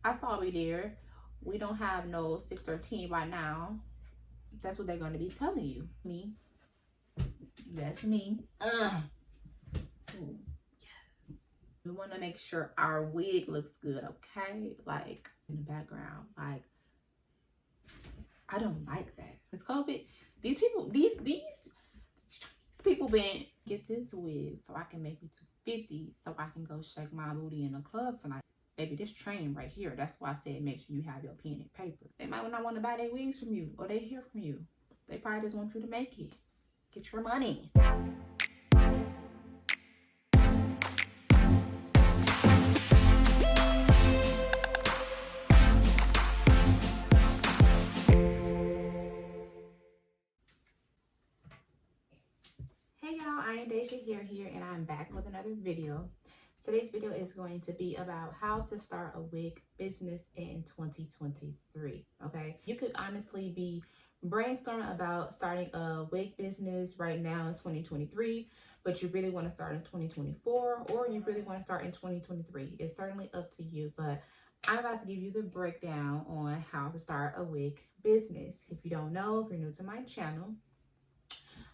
I saw me there. We don't have no 613 by now. That's what they're going to be telling you. Me. That's me. We want to make sure our wig looks good, okay? Like in the background. Like, I don't like that. It's COVID. These people, these people been get this wig so I can make it to 50 so I can go shake my booty in the club tonight. Baby, this train right here. That's why I said make sure you have your pen and paper. They might not want to buy their wigs from you or they hear from you. They probably just want you to make it. Get your money. Hey y'all, Iamdejahair here and I'm back with another video. Today's video is going to be about how to start a wig business in 2023, okay? You could honestly be brainstorming about starting a wig business right now in 2023, but you really want to start in 2024 or you really want to start in 2023. It's certainly up to you, but I'm about to give you the breakdown on how to start a wig business. If you don't know, if you're new to my channel,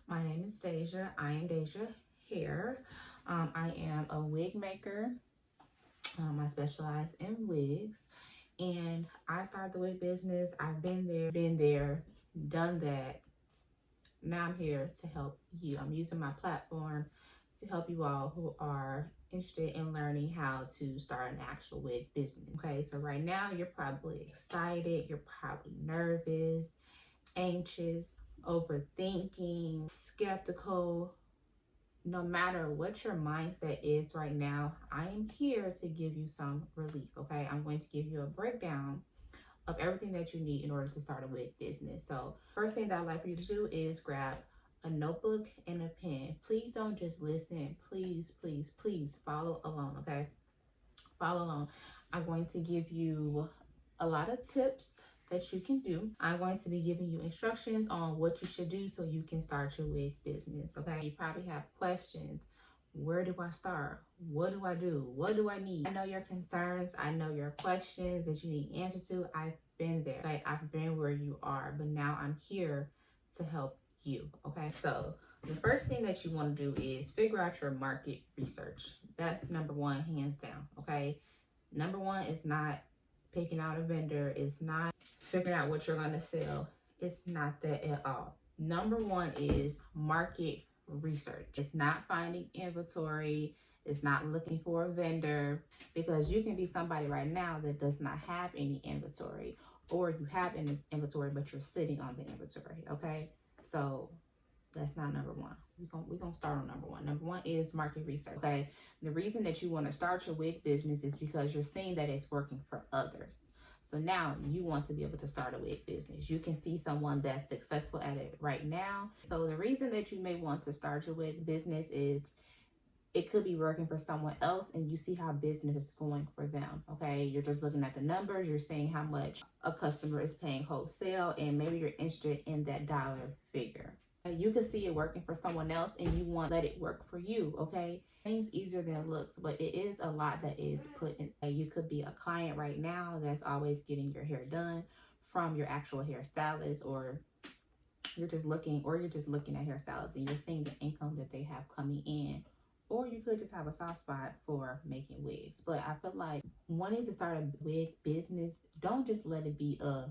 my name is Deja. I am Deja Hair. I am a wig maker. I specialize in wigs. And I started the wig business. I've been there, done that. Now I'm here to help you. I'm using my platform to help you all who are interested in learning how to start an actual wig business. Okay, so right now you're probably excited. You're probably nervous, anxious, overthinking, skeptical. No matter what your mindset is right now, I am here to give you some relief, okay? I'm going to give you a breakdown of everything that you need in order to start a wig business. So first thing that I'd like for you to do is grab a notebook and a pen. Please don't just listen. Please, please, please follow along, okay? Follow along. I'm going to give you a lot of tips that you can do. I'm going to be giving you instructions on what you should do so you can start your wig business, okay? You probably have questions. Where do I start? What do I do? What do I need? I know your concerns. I know your questions that you need answers to. I've been there. Like, I've been where you are, but now I'm here to help you, okay? So the first thing that you want to do is figure out your market research. That's number one, hands down, okay? Number one is not picking out a vendor. It's not figuring out what you're going to sell. It's not that at all. Number one is market research. It's not finding inventory. It's not looking for a vendor, because you can be somebody right now that does not have any inventory, or you have inventory but you're sitting on the inventory, okay? So that's not number one. We're gonna start on number one. Number one is market research, okay? The reason that you want to start your wig business is because you're seeing that it's working for others. So now you want to be able to start a wig business. You can see someone that's successful at it right now. So the reason that you may want to start your wig business is it could be working for someone else and you see how business is going for them, okay? You're just looking at the numbers. You're seeing how much a customer is paying wholesale, and maybe you're interested in that dollar figure. You can see it working for someone else and you want to let it work for you, okay? Seems easier than it looks, but it is a lot that is put in. You could be a client right now that's always getting your hair done from your actual hairstylist, or you're just looking at hairstylists and you're seeing the income that they have coming in. Or you could just have a soft spot for making wigs. But I feel like wanting to start a wig business, don't just let it be a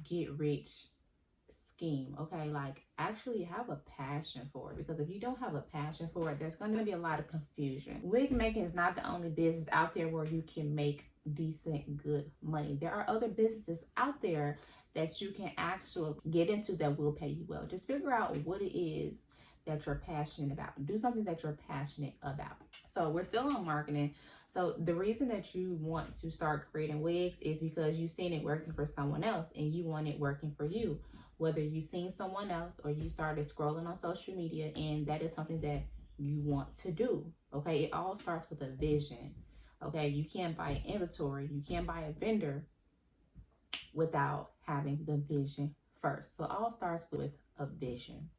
get rich scheme, okay? Like, actually have a passion for it, because if you don't have a passion for it, there's going to be a lot of confusion. Wig making is not the only business out there where you can make decent, good money. There are other businesses out there that you can actually get into that will pay you well. Just figure out what it is that you're passionate about. Do something that you're passionate about. So we're still on marketing. So the reason that you want to start creating wigs is because you've seen it working for someone else and you want it working for you. Whether you've seen someone else or you started scrolling on social media and that is something that you want to do, okay? It all starts with a vision, okay? You can't buy inventory. You can't buy a vendor without having the vision first. So it all starts with a vision.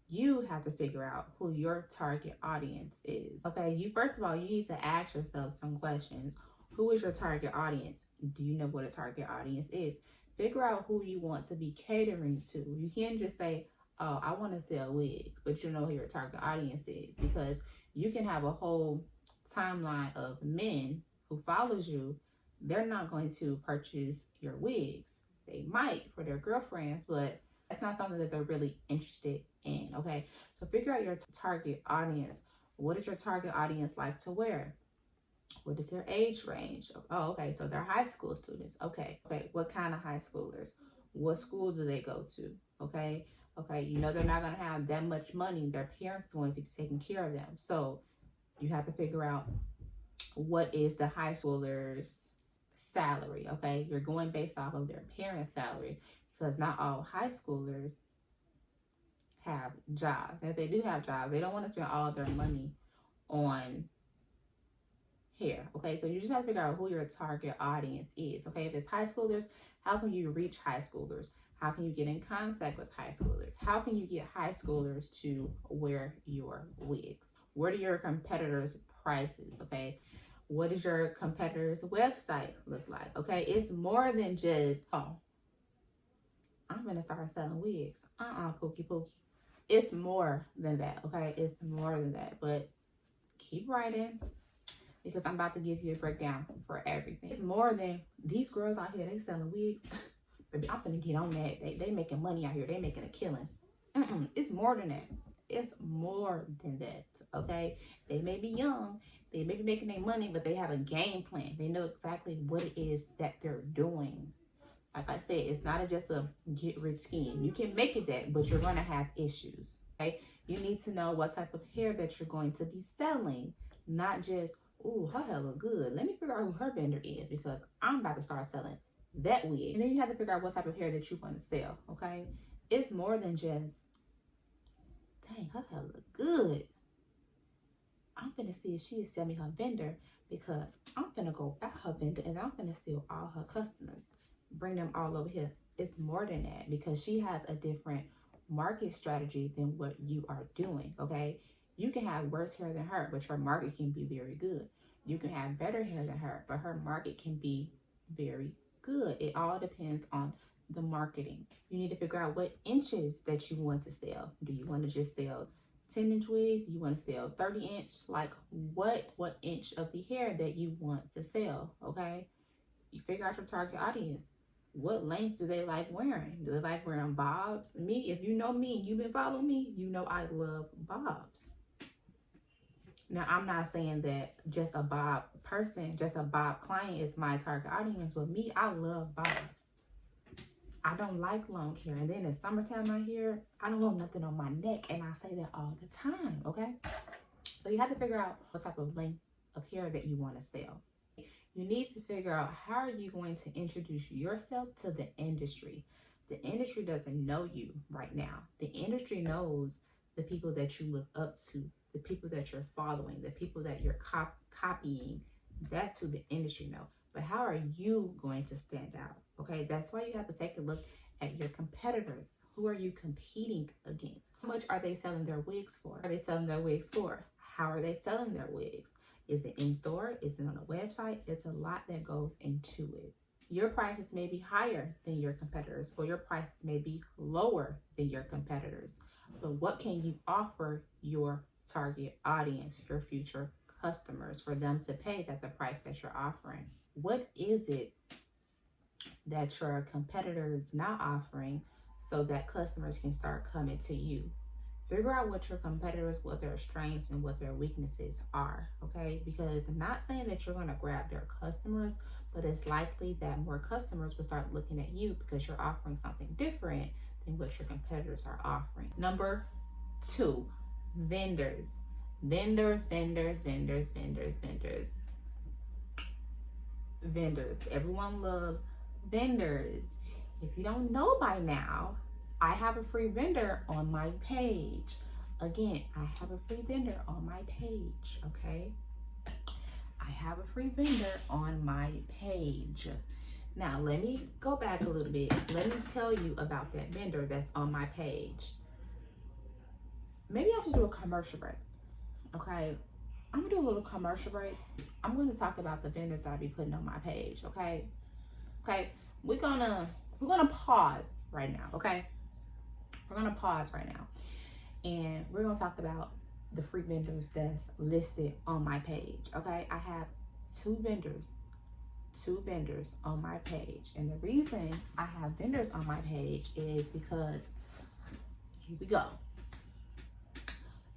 You have to figure out who your target audience is, okay? First of all, you need to ask yourself some questions. Who is your target audience? Do you know what a target audience is? Figure out who you want to be catering to. You can't just say, oh, I want to sell wigs, but you know who your target audience is, because you can have a whole timeline of men who follows you. They're not going to purchase your wigs. They might for their girlfriends, but that's not something that they're really interested in, okay? So figure out your target audience. What is your target audience like to wear? What is their age range? Oh, okay, so they're high school students. Okay, what kind of high schoolers? What school do they go to? Okay, you know they're not going to have that much money. Their parents are going to be taking care of them. So you have to figure out what is the high schooler's salary, okay? You're going based off of their parents' salary, because not all high schoolers have jobs. And if they do have jobs, they don't want to spend all of their money on hair, okay? So you just have to figure out who your target audience is, okay? If it's high schoolers, how can you reach high schoolers? How can you get in contact with high schoolers? How can you get high schoolers to wear your wigs? What are your competitors' prices, okay? What does your competitor's website look like, okay? It's more than just, oh, I'm gonna start selling wigs. Pookie. It's more than that, okay? It's more than that, but keep writing, because I'm about to give you a breakdown for everything. It's more than these girls out here, they selling wigs. Baby, I'm gonna get on that. They making money out here. They making a killing. It's more than that. It's more than that, okay? They may be young. They may be making their money, but they have a game plan. They know exactly what it is that they're doing. Like I said, it's not just a get-rich scheme. You can make it that, but you're going to have issues, okay? You need to know what type of hair that you're going to be selling, not just, ooh, her hair look good. Let me figure out who her vendor is, because I'm about to start selling that wig. And then you have to figure out what type of hair that you want to sell, okay? It's more than just, dang, her hair look good. I'm finna see if she'll sell me her vendor, because I'm finna go buy her vendor and I'm finna steal all her customers. Bring them all over here. It's more than that, because she has a different market strategy than what you are doing, okay? You can have worse hair than her, but your market can be very good. You can have better hair than her, but her market can be very good. It all depends on the marketing. You need to figure out what inches that you want to sell. Do you want to just sell 10-inch wigs? Do you want to sell 30-inch? Like what inch of the hair that you want to sell, okay? You figure out your target audience. What lengths do they like wearing? Do they like wearing bobs? Me, if you know me, you've been following me, you know I love bobs. Now, I'm not saying that just a bob person, just a bob client is my target audience, but me, I love bobs. I don't like long hair. And then in summertime out here, I don't want nothing on my neck. And I say that all the time, okay? So you have to figure out what type of length of hair that you want to sell. You need to figure out, how are you going to introduce yourself to the industry? The industry doesn't know you right now. The industry knows the people that you look up to, the people that you're following, the people that you're copying. That's who the industry knows. But how are you going to stand out? Okay, that's why you have to take a look at your competitors. Who are you competing against? How much are they selling their wigs for? Are they selling their wigs for? How are they selling their wigs? Is it in store? Is it on a website? It's a lot that goes into it. Your prices may be higher than your competitors, or your prices may be lower than your competitors. But what can you offer your target audience, your future customers, for them to pay that the price that you're offering? What is it that your competitor is not offering so that customers can start coming to you? Figure out what your competitors, what their strengths and what their weaknesses are, okay? Because I'm not saying that you're going to grab their customers, but it's likely that more customers will start looking at you because you're offering something different than what your competitors are offering. Number 2, vendors. Vendors. Everyone loves vendors. If you don't know by now, I have a free vendor on my page. Again, I have a free vendor on my page, okay? I have a free vendor on my page. Now, let me go back a little bit. Let me tell you about that vendor that's on my page. Maybe I should do a commercial break, okay? I'm gonna do a little commercial break. I'm gonna talk about the vendors that I be putting on my page, okay? Okay, we're gonna pause right now, okay? We're gonna pause right now, and we're gonna talk about the free vendors that's listed on my page, okay? I have two vendors on my page, and the reason I have vendors on my page is because, here we go,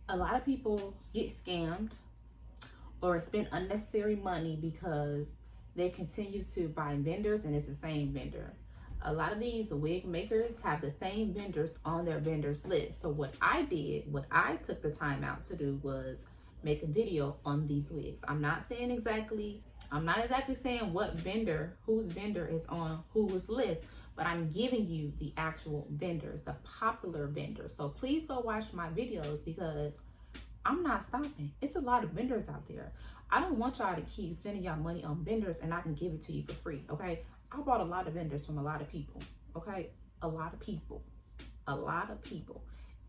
a lot of people get scammed or spend unnecessary money because they continue to buy vendors and it's the same vendor. A lot of these wig makers have the same vendors on their vendors list. So what I took the time out to do was make a video on these wigs. I'm not exactly saying what vendor, whose vendor is on whose list, but I'm giving you the actual vendors, the popular vendors. So please go watch my videos because I'm not stopping. It's a lot of vendors out there. I don't want y'all to keep spending y'all money on vendors and I can give it to you for free, okay? I bought a lot of vendors from a lot of people, okay? A lot of people.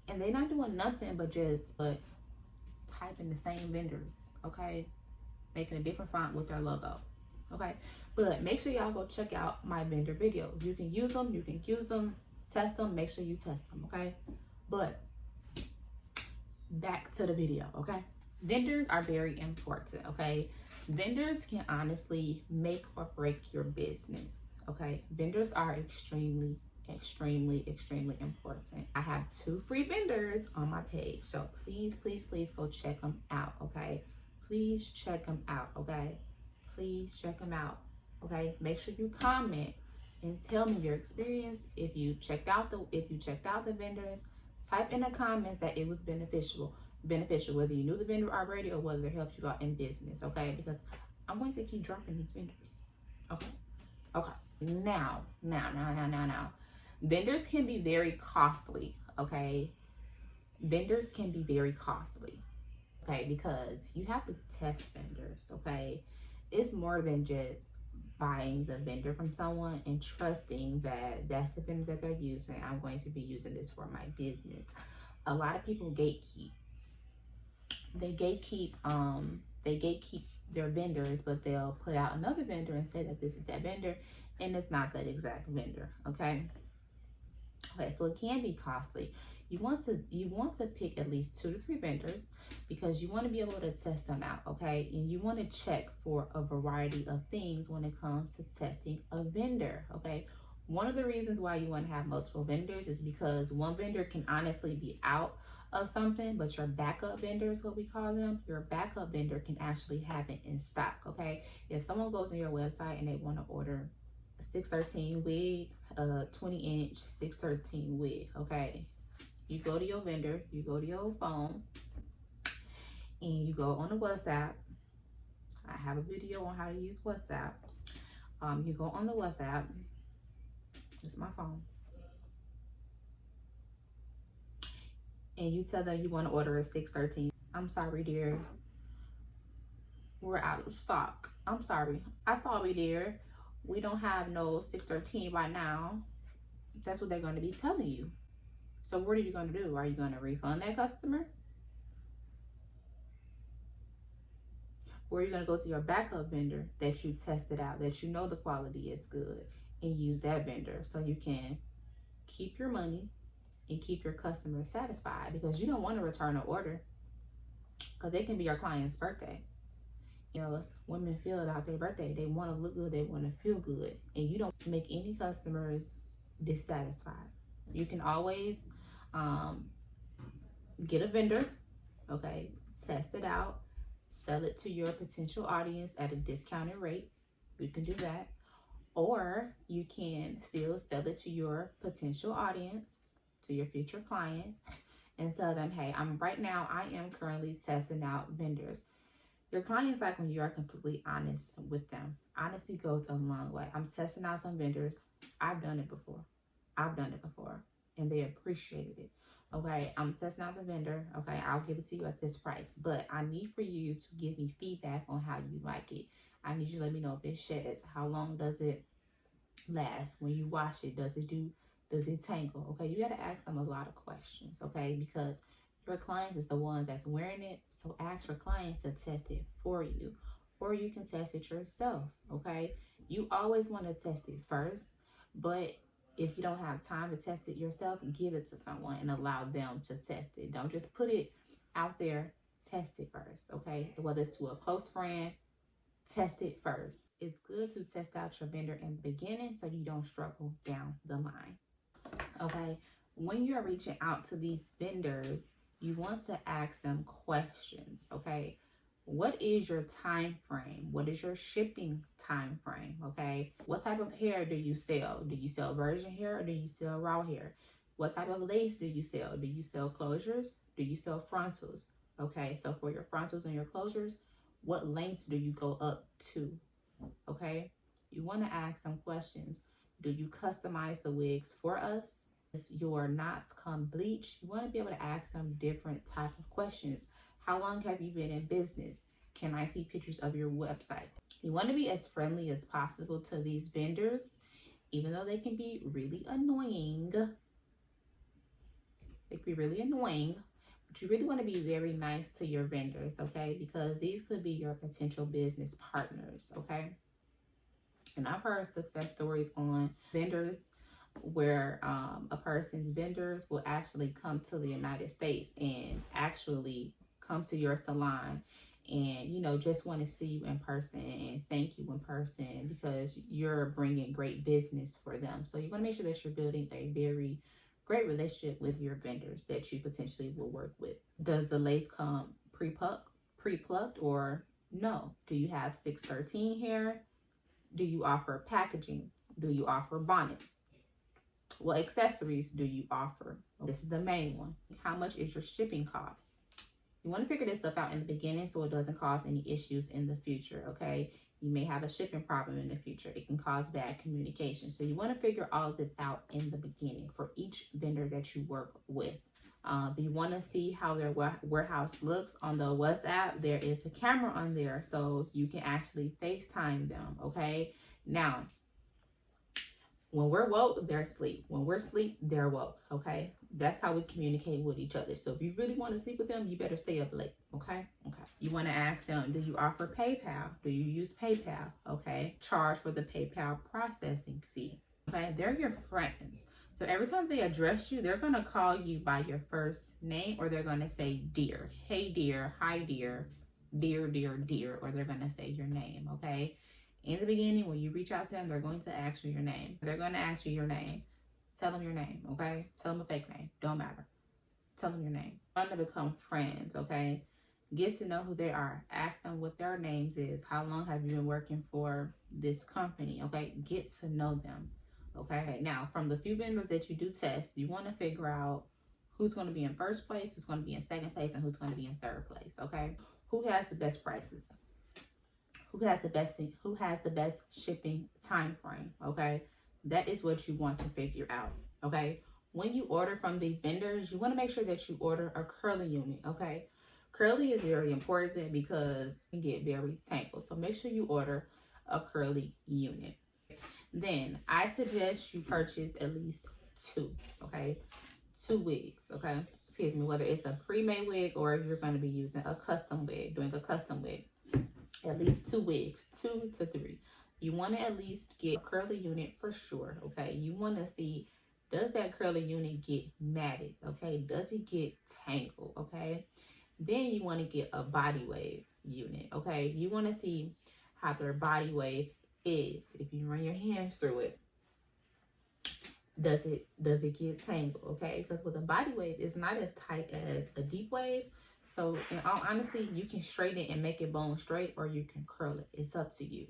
And they're not doing nothing but typing the same vendors, okay? Making a different font with their logo, okay? But make sure y'all go check out my vendor videos. You can use them, test them, make sure you test them, okay? But back to the video, okay? Vendors are very important, okay? Vendors can honestly make or break your business, okay? Vendors are extremely important. I have two free vendors on my page, so please go check them out, okay? Please check them out, okay? Please check them out, okay? Make sure you comment and tell me your experience. If you checked out the vendors, type in the comments that it was beneficial, whether you knew the vendor already or whether it helped you out in business, okay? Because I'm going to keep dropping these vendors, okay? Now. Vendors can be very costly, okay? Vendors can be very costly, okay? Because you have to test vendors, okay? It's more than just buying the vendor from someone and trusting that that's the vendor that they're using. I'm going to be using this for my business. A lot of people gatekeep. They gatekeep their vendors, but they'll put out another vendor and say that this is that vendor, and it's not that exact vendor, okay? Okay, so it can be costly. You want to pick at least 2 to 3 vendors because you want to be able to test them out, okay? And you want to check for a variety of things when it comes to testing a vendor, okay? One of the reasons why you want to have multiple vendors is because one vendor can honestly be out of something, but your backup vendor is what we call them. Your backup vendor can actually have it in stock, okay? If someone goes on your website and they want to order a 613 wig, a 20-inch 613 wig, okay? You go to your vendor, you go to your phone, and you go on the WhatsApp. I have a video on how to use WhatsApp. You go on the WhatsApp. It's my phone. And you tell them you want to order a 613. I'm sorry, dear. We're out of stock. I'm sorry. I'm sorry, dear. We don't have no 613 right now. That's what they're going to be telling you. So what are you going to do? Are you going to refund that customer? Or are you going to go to your backup vendor that you tested out, that you know the quality is good, and use that vendor so you can keep your money and keep your customers satisfied? Because you don't want to return an order because it can be your client's birthday. You know, women feel it out their birthday. They want to look good. They want to feel good. And you don't make any customers dissatisfied. You can always get a vendor, okay, test it out, sell it to your potential audience at a discounted rate. You can do that. Or you can still sell it to your potential audience, to your future clients, and tell them, hey, I am currently testing out vendors. Your clients like when you are completely honest with them. Honesty goes a long way. I'm testing out some vendors. I've done it before. And they appreciated it. Okay, I'm testing out the vendor. Okay, I'll give it to you at this price. But I need for you to give me feedback on how you like it. I need you to let me know if it sheds. How long does it last? When you wash it, does it tangle? Okay, you got to ask them a lot of questions, okay? Because Your client is the one that's wearing it, so ask your client to test it for you, or you can test it yourself, okay? You always want to test it first, but if you don't have time to test it yourself, give it to someone and allow them to test it. Don't just put it out there, test it first, okay? Whether it's to a close friend, test it first. It's good to test out your vendor in the beginning so you don't struggle down the line, okay? When you're reaching out to these vendors, you want to ask them questions, okay? What is your time frame? What is your shipping time frame, okay? What type of hair do you sell? Do you sell virgin hair or do you sell raw hair? What type of lace do you sell? Do you sell closures? Do you sell frontals? Okay, so for your frontals and your closures, what lengths do you go up to, okay? You want to ask some questions. Do you customize the wigs for us? Your knots come bleach? You want to be able to ask some different type of questions. How long have you been in business? Can I see pictures of your website? You want to be as friendly as possible to these vendors, even though they can be really annoying. They can be really annoying, but you really want to be very nice to your vendors, okay? Because these could be your potential business partners, okay? And I've heard success stories on vendors where a person's vendors will actually come to the United States and actually come to your salon and, you know, just want to see you in person and thank you in person because you're bringing great business for them. So you want to make sure that you're building a very great relationship with your vendors that you potentially will work with. Does the lace come pre-plucked or no? Do you have 613 hair? Do you offer packaging? Do you offer bonnets? What accessories do you offer? This is the main one. How much is your shipping cost? You want to figure this stuff out in the beginning so it doesn't cause any issues in the future, okay? You may have a shipping problem in the future. It can cause bad communication. So you want to figure all of this out in the beginning for each vendor that you work with. You want to see how their warehouse looks on the WhatsApp. There is a camera on there so you can actually FaceTime them, okay? Now, when we're woke, they're asleep. When we're asleep, they're woke, okay? That's how we communicate with each other. So if you really want to sleep with them, you better stay up late, okay? Okay. You want to ask them, do you offer PayPal? Do you use PayPal? Okay. Charge for the PayPal processing fee, okay? They're your friends. So every time they address you, they're going to call you by your first name or they're going to say dear. Hey, dear. Hi, dear. Dear, dear, dear. Or they're going to say your name, okay? In the beginning, when you reach out to them, they're going to ask you your name. They're going to ask you your name. Tell them your name, okay? Tell them a fake name. Don't matter. Tell them your name. Try to become friends, okay? Get to know who they are. Ask them what their names is. How long have you been working for this company, okay? Get to know them, okay? Now, from the few vendors that you do test, you want to figure out who's going to be in first place, who's going to be in second place, and who's going to be in third place, okay? Who has the best prices? Who has the best shipping time frame, okay? That is what you want to figure out, okay? When you order from these vendors, you want to make sure that you order a curly unit, okay? Curly is very important because it can get very tangled. So make sure you order a curly unit. Then I suggest you purchase at least 2, okay? 2 wigs, okay? Excuse me, whether it's a pre-made wig or if you're going to be using a custom wig, doing a custom wig. At least 2 wigs, 2 to 3. You want to at least get a curly unit for sure, okay? You want to see, does that curly unit get matted, okay? Does it get tangled, okay? Then you want to get a body wave unit, okay? You want to see how their body wave is. If you run your hands through it, does it get tangled, okay? Because with a body wave, it's not as tight as a deep wave. So in all honesty, you can straighten it and make it bone straight or you can curl it. It's up to you,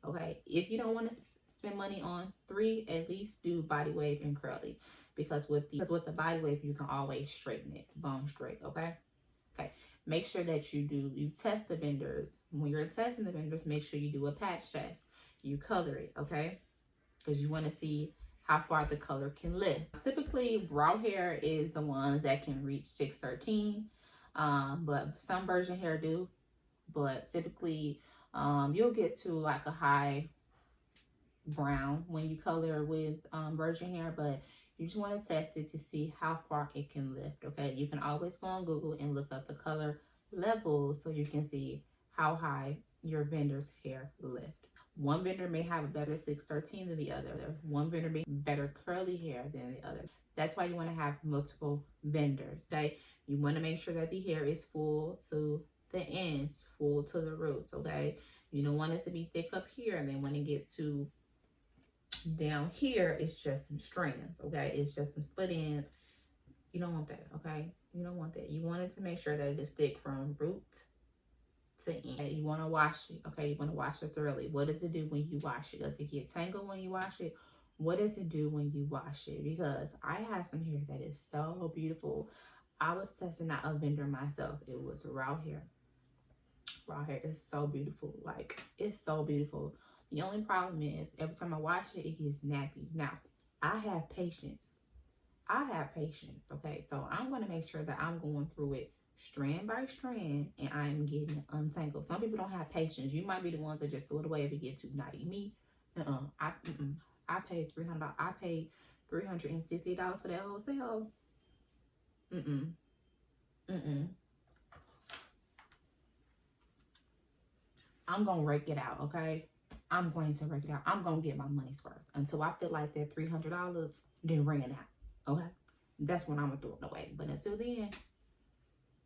okay? If you don't want to spend money on 3, at least do body wave and curly. Because with the body wave, you can always straighten it, bone straight, okay? Okay, make sure that you test the vendors. When you're testing the vendors, make sure you do a patch test. You color it, okay? Because you want to see how far the color can lift. Typically, raw hair is the ones that can reach 613. But some virgin hair do, but typically you'll get to like a high brown when you color with virgin hair, but You just want to test it to see how far it can lift, okay? You can always go on Google and look up the color level so you can see how high your vendor's hair lift. One vendor may have a better 613 than the other. One vendor may have better curly hair than the other. That's why you want to have multiple vendors, okay? You want to make sure that the hair is full to the ends, full to the roots, okay? You don't want it to be thick up here, and then when it gets to down here, it's just some strands, okay? It's just some split ends. You don't want that, okay? You don't want that. You want it to make sure that it is thick from root to end. Okay? You want to wash it, okay? You want to wash it thoroughly. What does it do when you wash it? Does it get tangled when you wash it? What does it do when you wash it? Because I have some hair that is so beautiful. I was testing out a vendor myself. It was raw hair. Raw hair is so beautiful. Like, it's so beautiful. The only problem is every time I wash it, it gets nappy. Now, I have patience. Okay? So I'm going to make sure that I'm going through it strand by strand and I'm getting it untangled. Some people don't have patience. You might be the ones that just throw it away if it gets too knotty. Me, I paid $300. I paid $360 for that wholesale. I'm gonna rake it out, okay? I'm going to rake it out. I'm gonna get my money's worth until I feel like that $300 then ring it out, okay? That's when I'm gonna throw it away. But until then,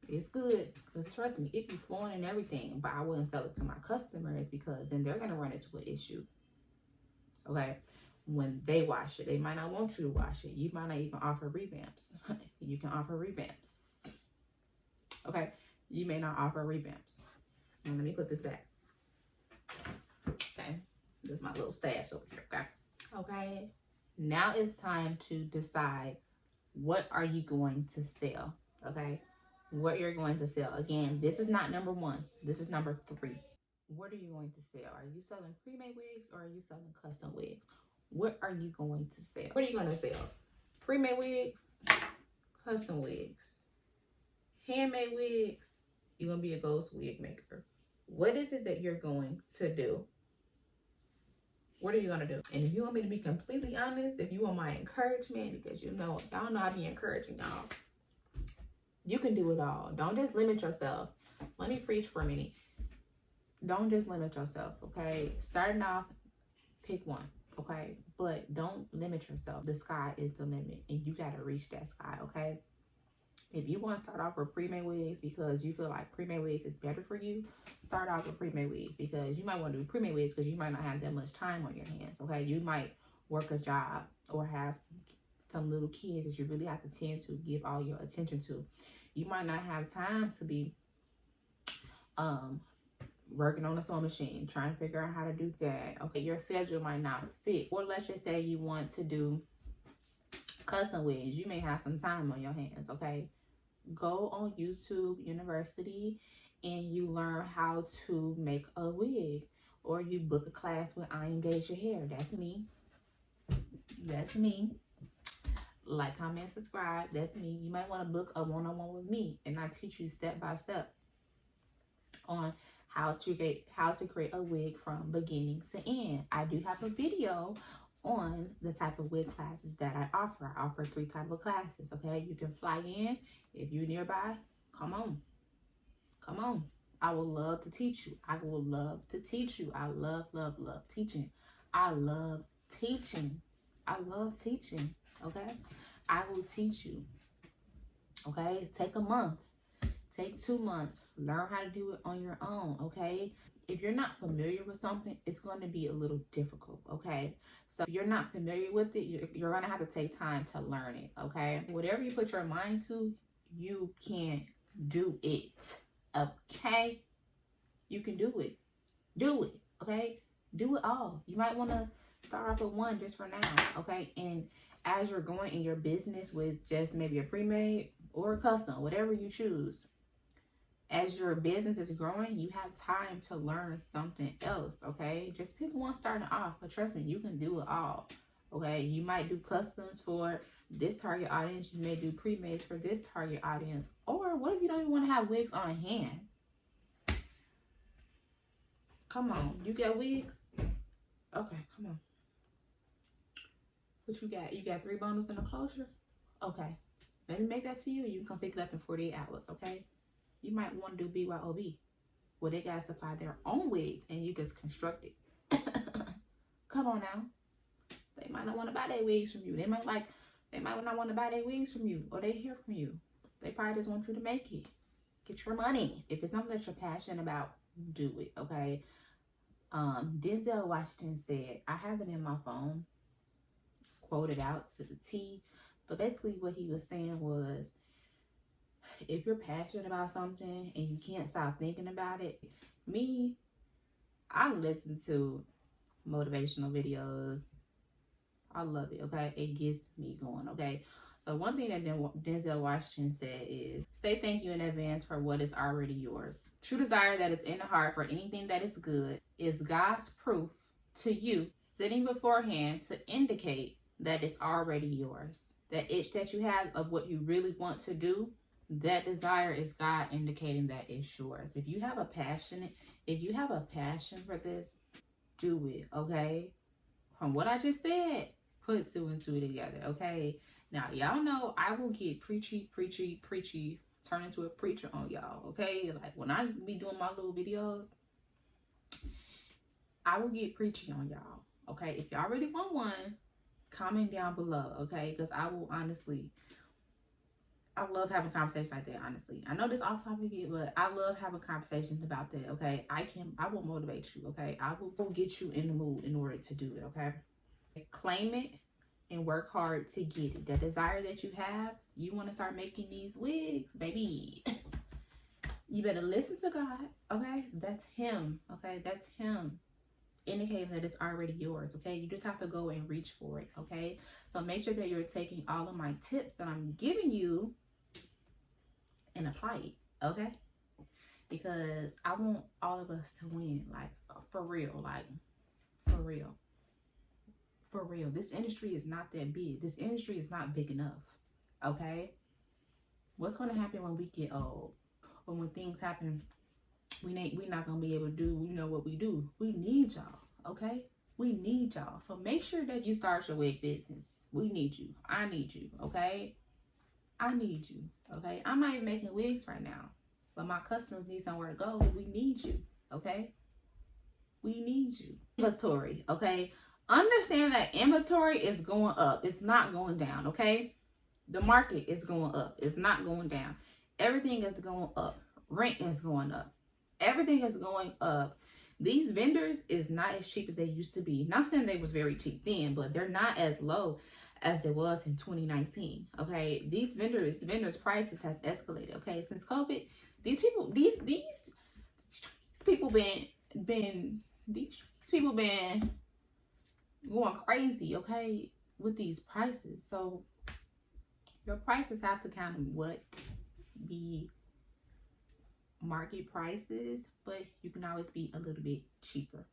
it's good. Because trust me, it be flowing and everything. But I wouldn't sell it to my customers because then they're gonna run into an issue, okay? When they wash it, they might not want you to wash it. You might not even offer revamps. You can offer revamps, okay? You may not offer revamps. Now let me put this back. Okay, this is my little stash over here. Okay, now it's time to decide what are you going to sell. Okay, what you're going to sell. Again, this is not number one. This is number 3. What are you going to sell? Are you selling pre-made wigs or are you selling custom wigs? What are you going to sell? What are you going to sell? Pre-made wigs, custom wigs, handmade wigs. You're going to be a ghost wig maker. What is it that you're going to do? What are you going to do? And if you want me to be completely honest, if you want my encouragement, because y'all know I be encouraging y'all, you can do it all. Don't just limit yourself. Let me preach for a minute. Don't just limit yourself, okay? Starting off, pick one, okay? But don't limit yourself. The sky is the limit, and you got to reach that sky, okay? If you want to start off with pre-made wigs because you feel like pre-made wigs is better for you, start off with pre-made wigs because you might want to do pre-made wigs because you might not have that much time on your hands, okay? You might work a job or have some little kids that you really have to tend to, give all your attention to. You might not have time to be working on a sewing machine, trying to figure out how to do that. Okay, your schedule might not fit. Or let's just say you want to do custom wigs. You may have some time on your hands, okay? Go on YouTube University and you learn how to make a wig, or you book a class with Iamdejahair. That's me. That's me. Like, comment, subscribe. That's me. You might want to book a one-on-one with me, and I teach you step by step on how to create a wig from beginning to end. I do have a video on the type of wig classes that I offer. I offer 3 types of classes, okay? You can fly in. If you're nearby, come on. Come on. I would love to teach you. I would love to teach you. I love teaching. I love teaching. I love teaching, okay? I will teach you, okay? Take a month. Take 2 months. Learn how to do it on your own, okay? If you're not familiar with something, it's going to be a little difficult, okay? So if you're not familiar with it, you're going to have to take time to learn it, okay? Whatever you put your mind to, you can do it, okay? You can do it. Do it, okay? Do it all. You might want to start off with one just for now, okay? And as you're going in your business with just maybe a pre-made or a custom, whatever you choose, as your business is growing, you have time to learn something else, okay? Just pick one starting off, but trust me, you can do it all, okay? You might do customs for this target audience. You may do pre-mades for this target audience. Or what if you don't even want to have wigs on hand? Come on, you got wigs? Okay, come on. What you got? You got 3 bundles in a closure? Okay. Let me make that to you and you can come pick it up in 48 hours, okay? You might want to do BYOB, where they got to supply their own wigs and you just construct it. Come on now. They might not want to buy their wigs from you. They might not want to buy their wigs from you or they hear from you. They probably just want you to make it. Get your money. If it's something that you're passionate about, do it, okay? Denzel Washington said, I have it in my phone, quoted out to the T, but basically what he was saying was, if you're passionate about something and you can't stop thinking about it, I listen to motivational videos. I love it, okay? It gets me going, okay? So one thing that Denzel Washington said is, say thank you in advance for what is already yours. True desire that is in the heart for anything that is good is God's proof to you sitting beforehand to indicate that it's already yours. That itch that you have of what you really want to do, that desire is God indicating that it's yours. If you have a passion for this, do it, okay? From what I just said, put 2 and 2 together, okay? Now, y'all know I will get preachy, turn into a preacher on y'all, okay? Like, when I be doing my little videos, I will get preachy on y'all, okay? If y'all really want one, comment down below, okay? Because I love having conversations like that, honestly. I know this off topic, but I love having conversations about that, okay? I will motivate you, okay? I will get you in the mood in order to do it, okay? Claim it and work hard to get it. The desire that you have, you want to start making these wigs, baby. You better listen to God, okay? That's him, okay? That's him indicating that it's already yours, okay? You just have to go and reach for it, okay? So make sure that you're taking all of my tips that I'm giving you and apply it, okay? Because I want all of us to win, like, for real, for real. This industry is not that big. This industry is not big enough, okay? What's going to happen when we get old? Or when things happen, we're not going to be able to do, what we do. We need y'all, okay? We need y'all. So make sure that you start your wig business. We need you. I need you, okay? I need you, okay? I'm not even making wigs right now, but my customers need somewhere to go. We need you, okay? We need you. Inventory, okay? Understand that inventory is going up. It's not going down, okay? The market is going up. It's not going down. Everything is going up. Rent is going up. Everything is going up. These vendors is not as cheap as they used to be. Not saying they was very cheap then, but they're not as low as it was in 2019. Okay, these vendors prices has escalated. Okay, since COVID, these people been going crazy. Okay, with these prices. So your prices have to kind of be market prices, but you can always be a little bit cheaper.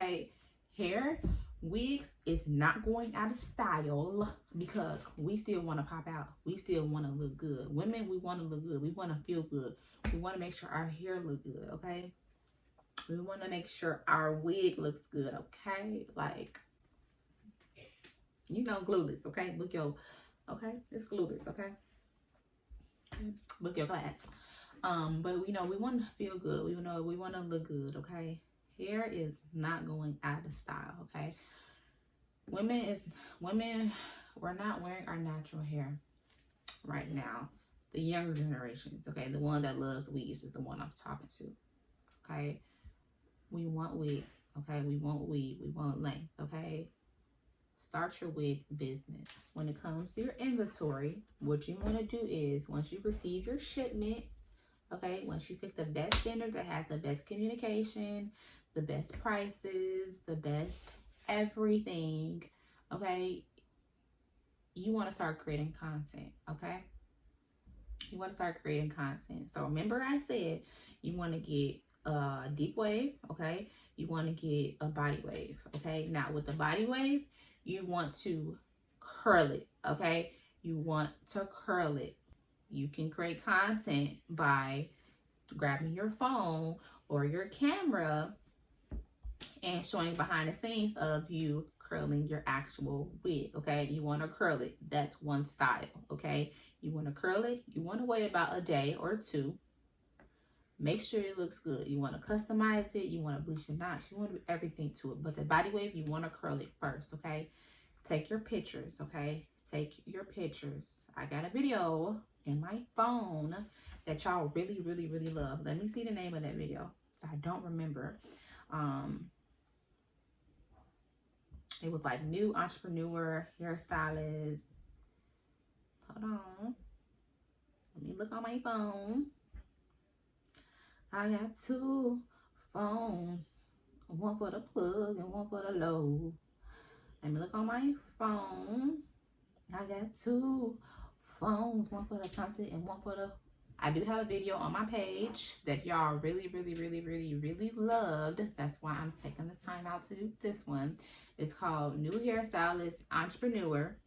Okay, hair, wigs is not going out of style because we still want to pop out. We still want to look good. Women, we want to look good. We want to feel good. We want to make sure our hair look good, okay? We want to make sure our wig looks good, okay? Like, glueless, okay? It's glueless, okay? Book your class. But we want to feel good. We want to look good, okay? Hair is not going out of style, okay? Women, we're not wearing our natural hair right now. The younger generations, okay? The one that loves wigs is the one I'm talking to, okay? We want wigs, okay? We want weave. We want length, okay? Start your wig business. When it comes to your inventory, what you want to do is once you receive your shipment, okay, once you pick the best vendor that has the best communication, the best prices, the best everything, okay, you want to start creating content, okay? You want to start creating content. So remember I said you want to get a deep wave, okay? You want to get a body wave, okay? Now with the body wave, you want to curl it, okay? You want to curl it. You can create content by grabbing your phone or your camera and showing behind the scenes of you curling your actual wig, okay? You want to curl it. That's one style, okay? You want to curl it. You want to wait about a day or two. Make sure it looks good. You want to customize it. You want to bleach the knots. You want to do everything to it. But the body wave, you want to curl it first, okay? Take your pictures, okay? Take your pictures. I got a video in my phone that y'all really, really, really love. Let me see the name of that video. So I don't remember. It was like new entrepreneur, hairstylist. Hold on. Let me look on my phone. I got two phones. One for the plug and one for the load. Let me look on my phone. I got two phones. One for the content and one for the... I do have a video on my page that y'all really, really, really, really, really loved. That's why I'm taking the time out to do this one. It's called New Hairstylist Entrepreneur,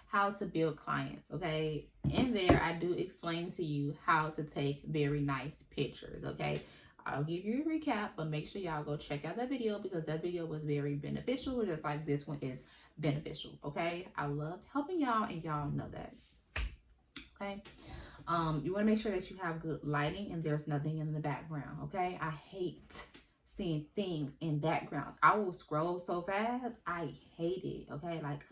How to Build Clients, okay? In there, I do explain to you how to take very nice pictures, okay? I'll give you a recap, but make sure y'all go check out that video because that video was very beneficial, just like this one is beneficial, okay? I love helping y'all, and y'all know that, okay? You want to make sure that you have good lighting and there's nothing in the background, okay? I hate seeing things in backgrounds. I will scroll so fast. I hate it, okay? Like,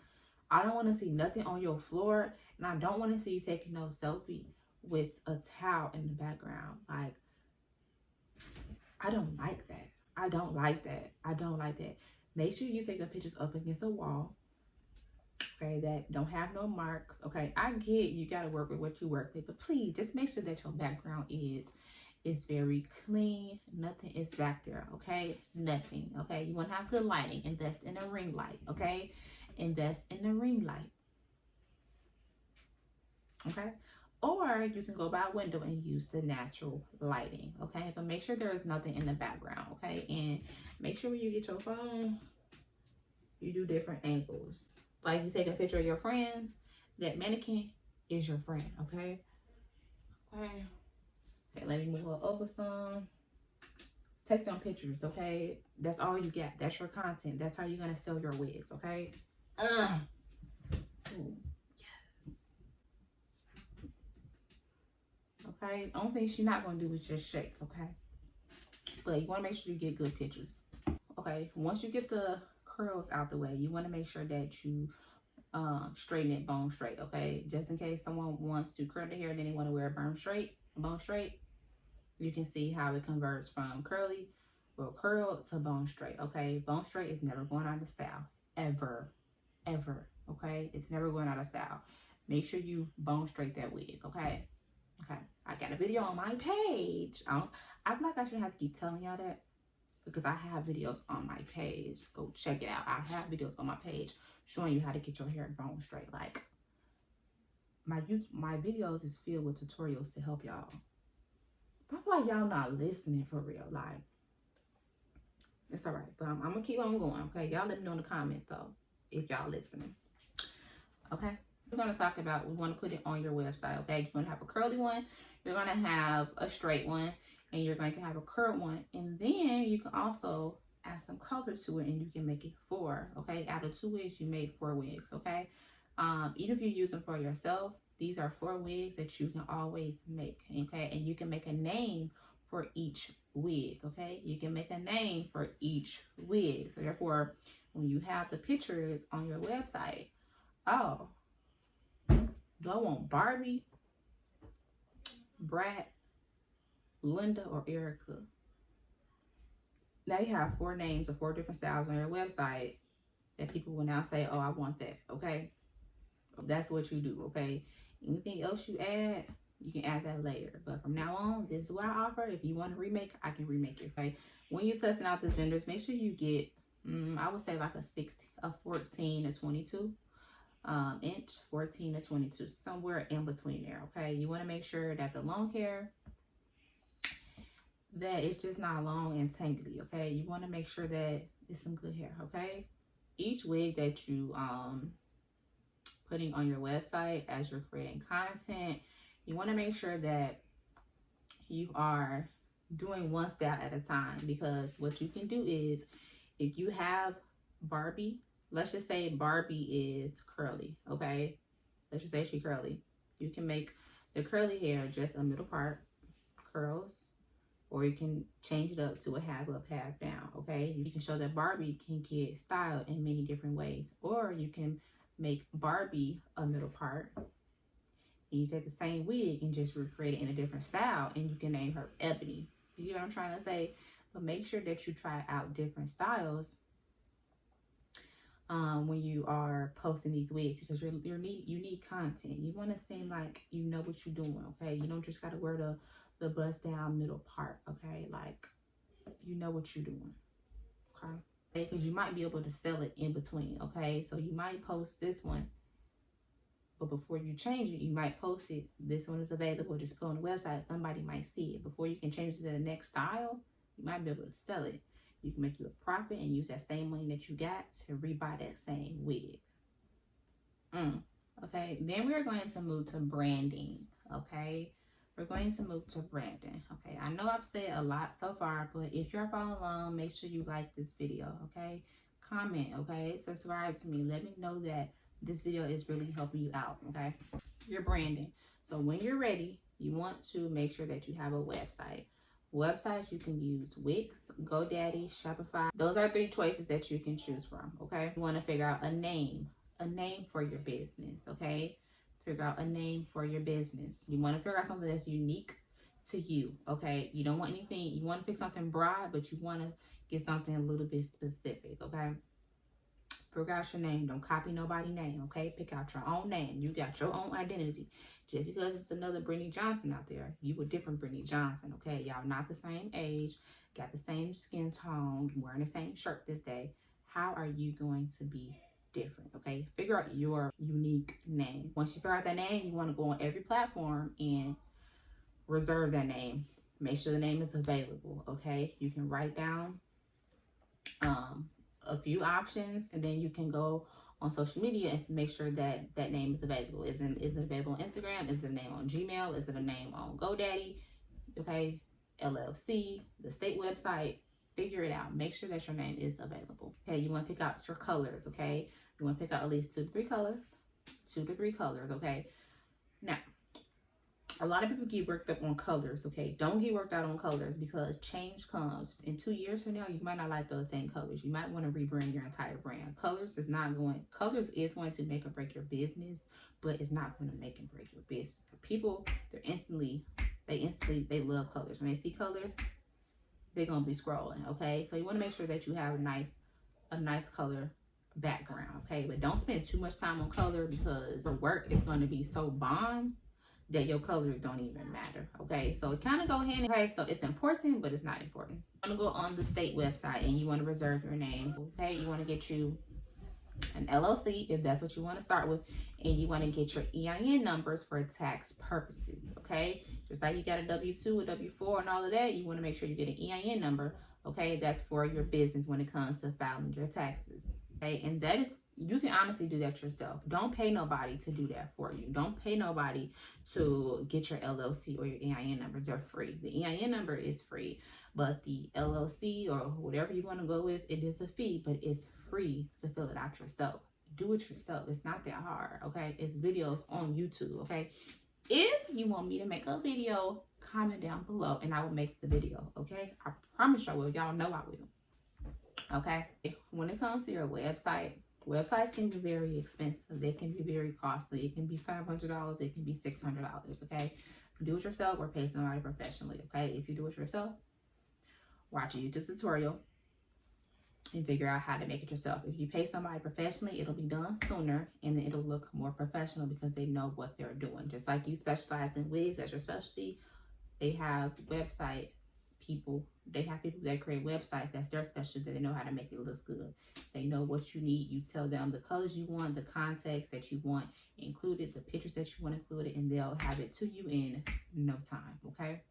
I don't want to see nothing on your floor, and I don't want to see you taking no selfie with a towel in the background. Like, I don't like that. I don't like that. I don't like that. Make sure you take your pictures up against a wall, okay, that don't have no marks, okay? I get you got to work with what you work with, but please just make sure that your background is very clean. Nothing is back there, okay? Nothing, okay? You want to have good lighting. Invest in a ring light, okay? Invest in a ring light, okay? Or you can go by a window and use the natural lighting, okay? But make sure there is nothing in the background, okay? And make sure when you get your phone, you do different angles. Like you take a picture of your friends, that mannequin is your friend, okay? Okay. Okay, let me move over some. Take them pictures, okay? That's all you got. That's your content. That's how you're gonna sell your wigs, okay? Ooh. Okay, the only thing she's not gonna do is just shake, okay? But you wanna make sure you get good pictures. Okay, once you get the curls out the way, you wanna make sure that you straighten it bone straight, okay? Just in case someone wants to curl the hair and then they wanna wear bone straight, you can see how it converts from curly or curl to bone straight, okay? Bone straight is never going out of style, ever, okay? It's never going out of style. Make sure you bone straight that wig, okay? Okay, I got a video on my page. I feel like I should have to keep telling y'all that because I have videos on my page. Go check it out. I have videos on my page showing you how to get your hair bone straight. Like, my videos is filled with tutorials to help y'all. But I feel like y'all not listening for real. Like, it's all right. But I'm going to keep on going, okay? Y'all let me know in the comments, though, if y'all listening. Okay? We're going to talk about, we want to put it on your website, okay? You're going to have a curly one, you're going to have a straight one, and you're going to have a curled one. And then you can also add some color to it, and you can make it 4, okay? Out of 2 wigs, you made 4 wigs, okay? Even if you use them for yourself, these are 4 wigs that you can always make, okay? And you can make a name for each wig, okay? You can make a name for each wig. So therefore, when you have the pictures on your website, oh, do I want Barbie, Brat, Linda, or Erica? Now you have 4 names of 4 different styles on your website that people will now say, oh, I want that, okay? That's what you do, okay? Anything else you add, you can add that later. But from now on, this is what I offer. If you want to remake, I can remake it, okay? When you're testing out these vendors, make sure you get, I would say like a 14 to 22 inch, 14 to 22, somewhere in between there, okay? You want to make sure that the long hair, that it's just not long and tangly, okay? You want to make sure that it's some good hair, okay? Each wig that you putting on your website as you're creating content, you want to make sure that you are doing one style at a time, because what you can do is, if you have Barbie, let's just say Barbie is curly, okay? Let's just say she's curly. You can make the curly hair just a middle part, curls, or you can change it up to a half up, half down, okay? You can show that Barbie can get styled in many different ways. Or you can make Barbie a middle part, and you take the same wig and just recreate it in a different style, and you can name her Ebony. You know what I'm trying to say? But make sure that you try out different styles when you are posting these wigs, because you need content. You want to seem like you know what you're doing, okay? You don't just got to wear the bust down middle part, okay? Like, you know what you're doing, okay? Because you might be able to sell it in between, okay? So you might post this one, but before you change it, you might post it. This one is available. Just go on the website. Somebody might see it. Before you can change it to the next style, you might be able to sell it. You can make you a profit and use that same money that you got to rebuy that same wig. Okay, then we're going to move to branding, okay? We're going to move to branding, okay? I know I've said a lot so far, but if you're following along, make sure you like this video, okay? Comment, okay? Subscribe to me. Let me know that this video is really helping you out, okay? Your branding. So when you're ready, you want to make sure that you have a website. Websites, you can use Wix, GoDaddy, Shopify. Those are 3 choices that you can choose from, okay? You want to figure out a name for your business, okay? Figure out a name for your business. You want to figure out something that's unique to you, okay? You don't want anything, you want to pick something broad, but you want to get something a little bit specific, okay? Figure out your name. Don't copy nobody's name, okay? Pick out your own name. You got your own identity. Just because it's another Brittany Johnson out there, you a different Brittany Johnson, okay? Y'all not the same age, got the same skin tone, wearing the same shirt this day. How are you going to be different, okay? Figure out your unique name. Once you figure out that name, you want to go on every platform and reserve that name. Make sure the name is available, okay? You can write down a few options, and then you can go on social media and make sure that that name is available. Is it available on Instagram? Is it a name on Gmail? Is it a name on GoDaddy? Okay, LLC, the state website. Figure it out. Make sure that your name is available. Okay, you want to pick out your colors, okay? You want to pick out at least 2 to 3 colors. 2 to 3 colors, okay? Now, a lot of people get worked up on colors, okay? Don't get worked out on colors, because change comes. In 2 years from now, you might not like those same colors. You might want to rebrand your entire brand. Colors is going to make or break your business, but it's not going to make and break your business. People, they instantly love colors. When they see colors, they're going to be scrolling, okay? So you want to make sure that you have a nice color background, okay? But don't spend too much time on color, because the work is going to be so bomb that your colors don't even matter, okay? So it kind of go hand in hand, okay? So it's important, but it's not important. You want to go on the state website and you want to reserve your name, okay? You want to get you an LLC if that's what you want to start with, and you want to get your EIN numbers for tax purposes, okay? Just like you got a W-2, a W-4, and all of that, you want to make sure you get an EIN number, okay? That's for your business when it comes to filing your taxes, okay? And that is, you can honestly do that yourself. Don't pay nobody to do that for you. Don't pay nobody to get your LLC or your EIN numbers. They're free. The EIN number is free, but the LLC or whatever you want to go with, it is a fee, but it's free to fill it out yourself. Do it yourself. It's not that hard, okay? It's videos on YouTube, okay? If you want me to make a video, comment down below and I will make the video, okay? I promise I will. Y'all know I will, okay? When it comes to your website, websites can be very expensive. They can be very costly. It can be $500. It can be $600, okay? Do it yourself or pay somebody professionally, okay? If you do it yourself, watch a YouTube tutorial and figure out how to make it yourself. If you pay somebody professionally, it'll be done sooner and then it'll look more professional because they know what they're doing. Just like you specialize in wigs as your specialty, they have website people. They have people that create websites. That's their specialty. That they know how to make it look good. They know what you need. You tell them the colors you want, the context that you want included, the pictures that you want included, and they'll have it to you in no time, okay?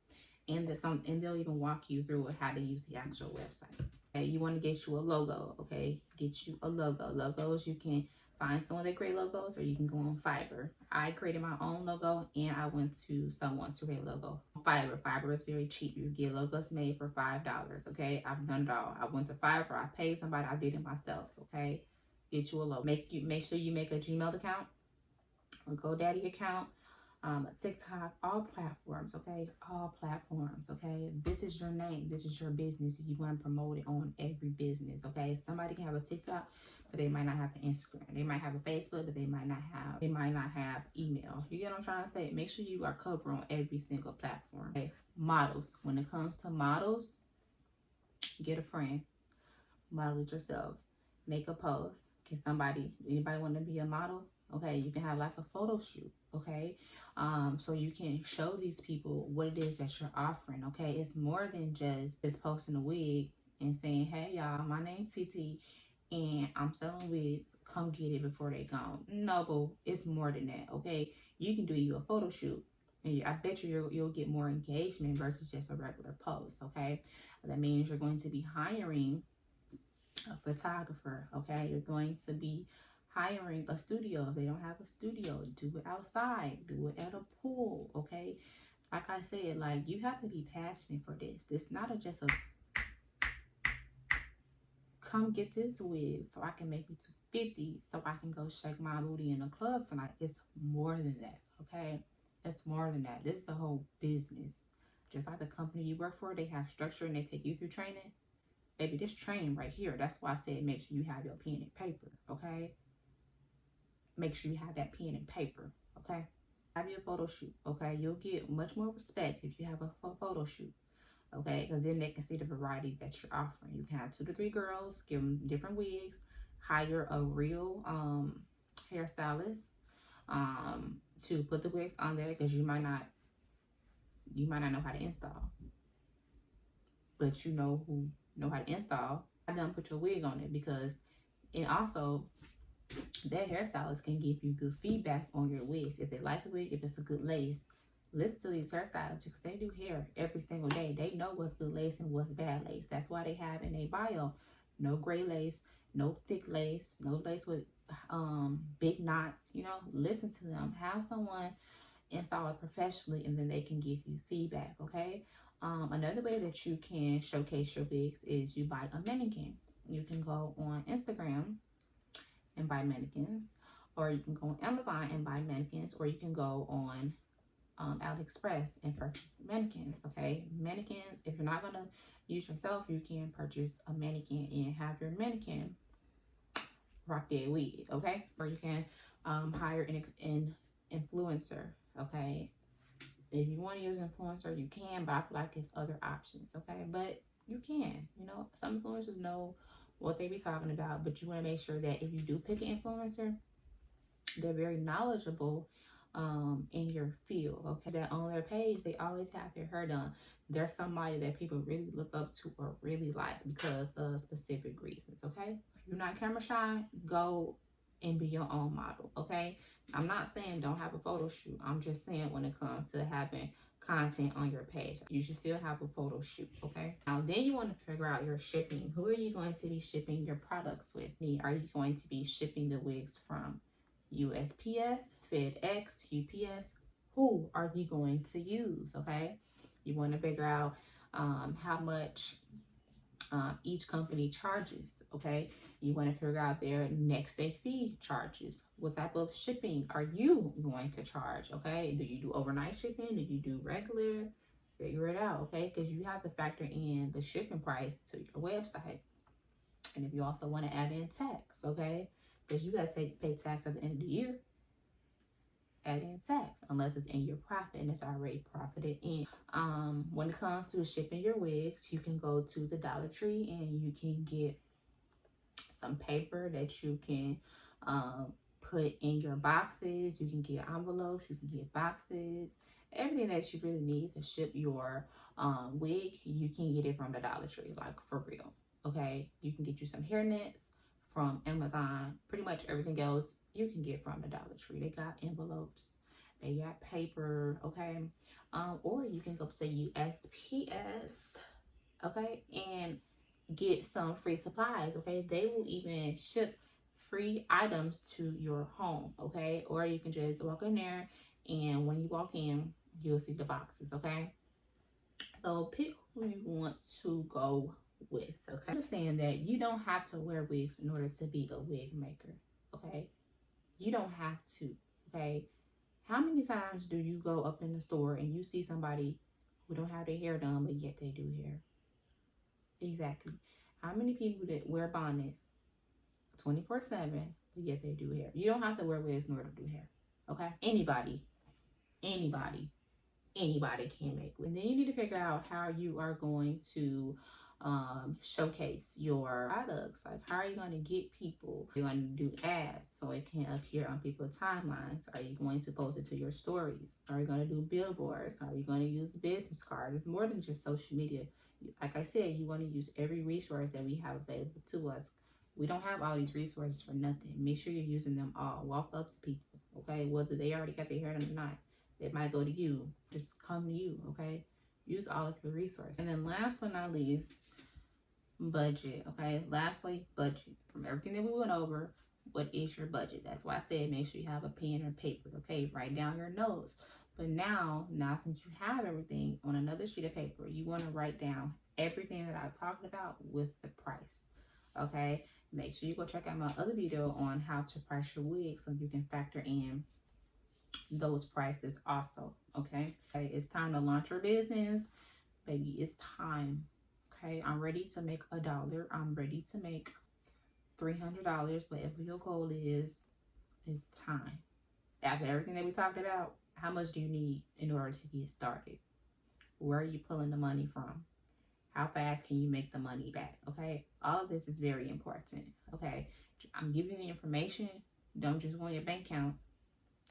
And they'll even walk you through how to use the actual website. Okay, you want to get you a logo. Okay, get you a logo. Logos, you can find someone that create logos, or you can go on Fiverr. I created my own logo, and I went to someone to create a logo. Fiverr is very cheap. You get logos made for $5. Okay, I've done it all. I went to Fiverr. I paid somebody. I did it myself. Okay, get you a logo. Make sure you make a Gmail account or GoDaddy account. TikTok, all platforms, okay? All platforms, okay? This is your name. This is your business. You want to promote it on every business, okay? Somebody can have a TikTok, but they might not have an Instagram. They might have a Facebook, but they might not have email. You get what I'm trying to say? Make sure you are covered on every single platform. Okay? Models. When it comes to models, get a friend. Model it yourself. Make a post. Anybody want to be a model? Okay, you can have like a photo shoot, okay? So you can show these people what it is that you're offering, okay? It's more than just posting a wig and saying, hey, y'all, my name's TT, and I'm selling wigs. Come get it before they gone. No, boo, it's more than that, okay? You can do you a photo shoot, and I bet you'll get more engagement versus just a regular post, okay? That means you're going to be hiring a photographer, okay? You're going to be hiring a studio. If they don't have a studio, do it outside, do it at a pool, okay? Like I said, like, you have to be passionate for this. It's not just a come get this wig so I can make it to 50 so I can go shake my booty in a club tonight. It's more than that, okay? It's more than that. This is a whole business. Just like the company you work for, they have structure and they take you through training. Baby, this training right here, that's why I said make sure you have your pen and paper, okay? Make sure you have that pen and paper, okay? Have your photo shoot, okay? You'll get much more respect if you have a photo shoot, okay? Because then they can see the variety that you're offering. You can have 2 to 3 girls, give them different wigs, hire a real hairstylist to put the wigs on there, because you might not know how to install, but you know who know how to install. I done put your wig on it, because, and also that hairstylist can give you good feedback on your wigs. If they like the wig, if it's a good lace, listen to these hairstylists, because they do hair every single day. They know what's good lace and what's bad lace. That's why they have in their bio, no gray lace, no thick lace, no lace with big knots. You know, listen to them. Have someone install it professionally, and then they can give you feedback, okay? Another way that you can showcase your wigs is you buy a mannequin. You can go on Instagram and buy mannequins, or you can go on Amazon and buy mannequins, or you can go on AliExpress and purchase mannequins, okay? Mannequins, if you're not going to use yourself, you can purchase a mannequin and have your mannequin rock their wig, okay? Or you can hire an influencer, okay? If you want to use influencer, you can, but I feel like it's other options, okay? But you can, you know, some influencers know what they be talking about, but you want to make sure that if you do pick an influencer, they're very knowledgeable in your field, okay? That on their page, they always have their hair done. They're somebody that people really look up to or really like because of specific reasons, okay? If you're not camera shy, go and be your own model, okay? I'm not saying don't have a photo shoot. I'm just saying when it comes to having content on your page, you should still have a photo shoot, okay? Now, then you want to figure out your shipping. Who are you going to be shipping your products with? Are you going to be shipping the wigs from USPS, FedEx, UPS? Who are you going to use, okay? You want to figure out how much each company charges, okay? You want to figure out their next day fee charges. What type of shipping are you going to charge, okay? Do you do overnight shipping? Do you do regular? Figure it out, okay? Because you have to factor in the shipping price to your website. And if you also want to add in tax, okay? Because you got to pay tax at the end of the year. Add in tax, unless it's in your profit and it's already profited in. When it comes to shipping your wigs, you can go to the Dollar Tree and you can get some paper that you can put in your boxes. You can get envelopes, you can get boxes, everything that you really need to ship your wig. You can get it from the Dollar Tree, like for real, okay? You can get you some hair nets from Amazon. Pretty much everything else you can get from the Dollar Tree. They got envelopes, they got paper, okay? Or you can go to USPS, okay? And get some free supplies. Okay, they will even ship free items to your home. Okay, or you can just walk in there, and when you walk in, you'll see the boxes. Okay, so pick who you want to go with. Okay, understand that you don't have to wear wigs in order to be a wig maker. Okay, you don't have to. Okay, how many times do you go up in the store and you see somebody who don't have their hair done, but yet they do hair? Exactly. How many people that wear bonnets 24/7, but yet they do hair? You don't have to wear wigs in order to do hair. Okay? Anybody can make wigs. And then you need to figure out how you are going to showcase your products. Like, how are you going to get people? You're going to do ads so it can appear on people's timelines. Are you going to post it to your stories? Are you going to do billboards? Are you going to use business cards? It's more than just social media. Like I said, you want to use every resource that we have available to us. We don't have all these resources for nothing. Make sure you're using them all. Walk up to people, okay? Whether they already got their hair done or not, it might go to you. Just come to you, okay? Use all of your resources. And then last but not least, budget, okay? Lastly, budget. From everything that we went over, what is your budget? That's why I said make sure you have a pen or paper, okay? Write down your notes. But now since you have everything on another sheet of paper, you want to write down everything that I talked about with the price, okay? Make sure you go check out my other video on how to price your wig so you can factor in those prices also, okay? It's time to launch your business, baby. It's time. Okay, I'm ready to make $1. I'm ready to make $300. Whatever your goal is, it's time. After everything that we talked about, how much do you need in order to get started? Where are you pulling the money from? How fast can you make the money back? Okay, all of this is very important. Okay, I'm giving you the information. Don't just go on your bank account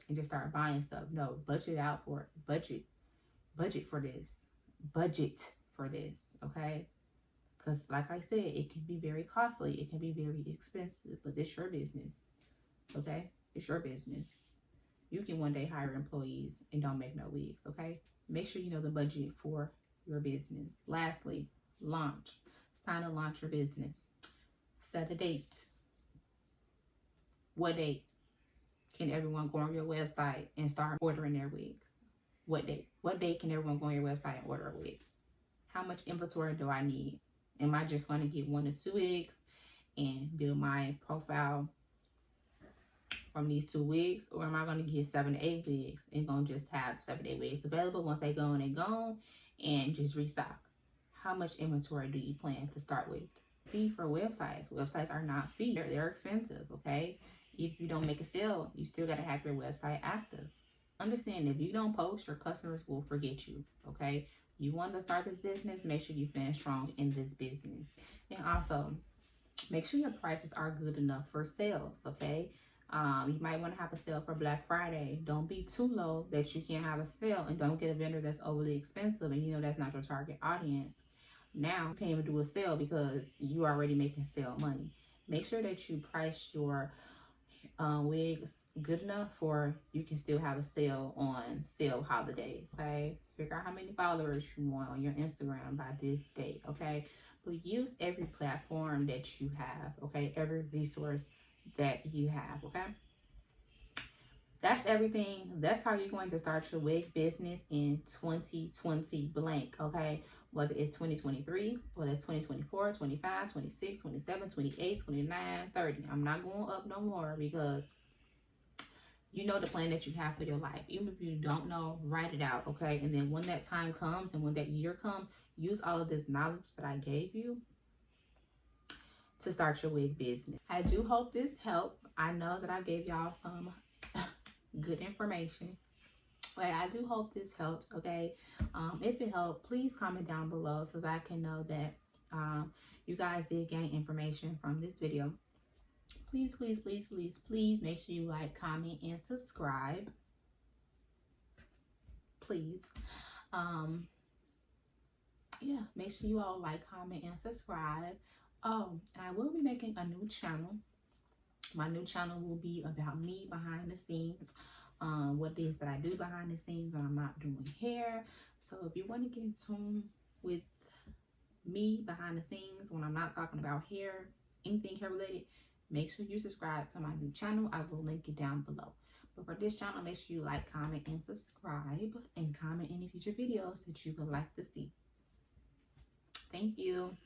and just start buying stuff. No, budget out for it. Budget for this. Budget for this. Okay. Because like I said, it can be very costly. It can be very expensive, but it's your business, okay? It's your business. You can one day hire employees and don't make no wigs, okay? Make sure you know the budget for your business. Lastly, launch. It's time to launch your business. Set a date. What date can everyone go on your website and start ordering their wigs? What date? What date can everyone go on your website and order a wig? How much inventory do I need? Am I just going to get 1 or 2 wigs and build my profile from these 2 wigs? Or am I going to get 7 to 8 wigs and going to just have 7 to 8 wigs available? Once they go and just restock. How much inventory do you plan to start with? Fee for websites. Websites are not free. They're expensive, okay? If you don't make a sale, you still got to have your website active. Understand, if you don't post, your customers will forget you, okay? You want to start this business, make sure you finish strong in this business. And also, make sure your prices are good enough for sales, okay? You might want to have a sale for Black Friday. Don't be too low that you can't have a sale, and don't get a vendor that's overly expensive and you know that's not your target audience. Now, you can't even do a sale because you are already making sale money. Make sure that you price your wigs good enough for you can still have a sale on sale holidays, okay? Figure out how many followers you want on your Instagram by this date, okay? But use every platform that you have, okay? Every resource that you have, okay? That's everything. That's how you're going to start your wig business in 2020 blank, okay? Whether it's 2023, whether it's 2024, 25, 26, 27, 28, 29, 30. I'm not going up no more because you know the plan that you have for your life. Even if you don't know, write it out, okay? And then when that time comes and when that year comes, use all of this knowledge that I gave you to start your wig business. I do hope this helped. I know that I gave y'all some good information. But I do hope this helps, okay? If it helped, please comment down below so that I can know that you guys did gain information from this video. Please, please, please, please, please make sure you like, comment, and subscribe. Please. Yeah, make sure you all like, comment, and subscribe. Oh, I will be making a new channel. My new channel will be about me behind the scenes. What it is that I do behind the scenes when I'm not doing hair. So if you want to get in tune with me behind the scenes when I'm not talking about hair, anything hair related, make sure you subscribe to my new channel. I will link it down below. But for this channel, make sure you like, comment, and subscribe, and comment any future videos that you would like to see. Thank you.